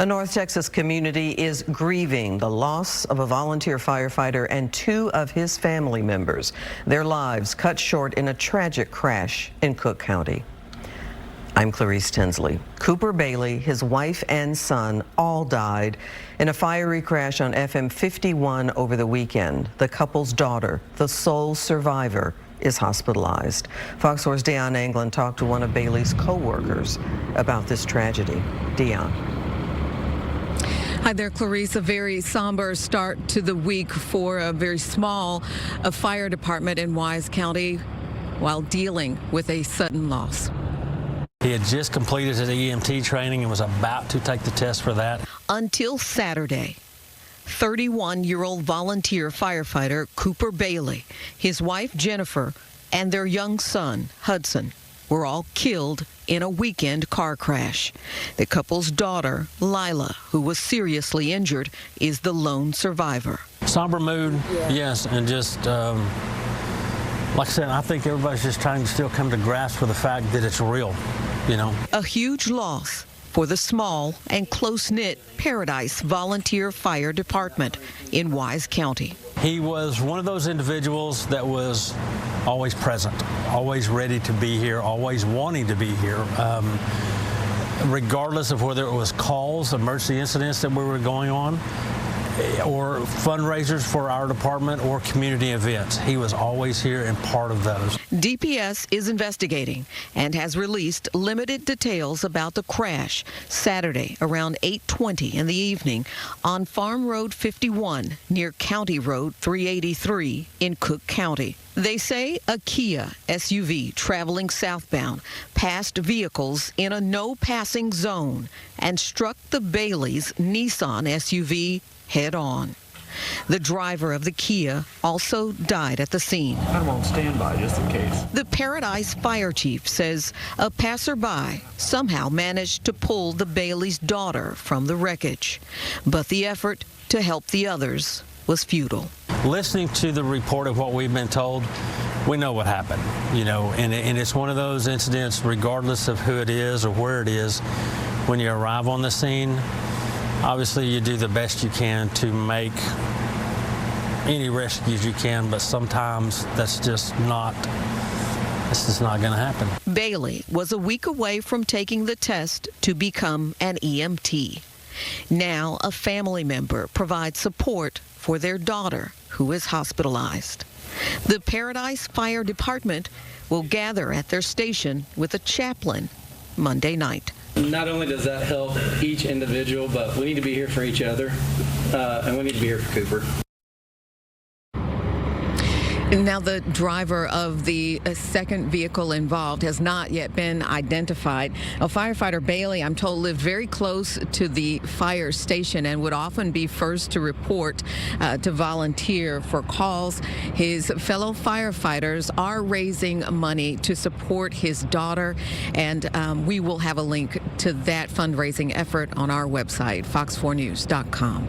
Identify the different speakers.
Speaker 1: A North Texas community is grieving the loss of a volunteer firefighter and two of his family members. Their lives cut short in a tragic crash in Cook County. I'm Clarice Tinsley. Cooper Bailey, his wife and son all died in a fiery crash on FM 51 over the weekend. The couple's daughter, the sole survivor, is hospitalized. Fox 4's Dionne Anglin talked to one of Bailey's co-workers about this tragedy. Dionne.
Speaker 2: Hi there, Clarice. A very somber start to the week for a very small fire department in Wise County while dealing with a sudden loss.
Speaker 3: He had just completed his EMT training and was about to take the test for that.
Speaker 2: Until Saturday, 31-year-old volunteer firefighter Cooper Bailey, his wife Jennifer, and their young son Hudson were all killed in a weekend car crash. The couple's daughter, Lila, who was seriously injured, is the lone survivor.
Speaker 3: Somber mood, yes, and just, like I said, I think everybody's just trying to still come to grasp with the fact that it's real, you know.
Speaker 2: A huge loss for the small and close-knit Paradise Volunteer Fire Department in Wise County.
Speaker 3: He was one of those individuals that was always present, always ready to be here, always wanting to be here, regardless of whether it was calls, emergency incidents that we were going on, or fundraisers for our department or community events. He was always here and part of those.
Speaker 2: DPS is investigating and has released limited details about the crash Saturday around 8:20 in the evening on Farm Road 51 near County Road 383 in Cook County. They say a Kia SUV traveling southbound passed vehicles in a no-passing zone and struck the Bailey's Nissan SUV head-on. The driver of the Kia also died at the scene.
Speaker 4: I'm on standby just in case.
Speaker 2: The Paradise fire chief says a passerby somehow managed to pull the Bailey's daughter from the wreckage, but the effort to help the others was futile.
Speaker 3: Listening to the report of what we've been told, we know what happened, you know, and it's one of those incidents, regardless of who it is or where it is, when you arrive on the scene, obviously you do the best you can to make any rescues you can, but sometimes that's just not going to happen.
Speaker 2: Bailey was a week away from taking the test to become an EMT. Now a family member provides support for their daughter, who is hospitalized. The Paradise Fire Department will gather at their station with a chaplain Monday night.
Speaker 5: Not only does that help each individual, but we need to be here for each other, and we need to be here for Cooper.
Speaker 2: Now, the driver of the second vehicle involved has not yet been identified. Firefighter Bailey, I'm told, lived very close to the fire station and would often be first to report, to volunteer for calls. His fellow firefighters are raising money to support his daughter, and we will have a link to that fundraising effort on our website, fox4news.com.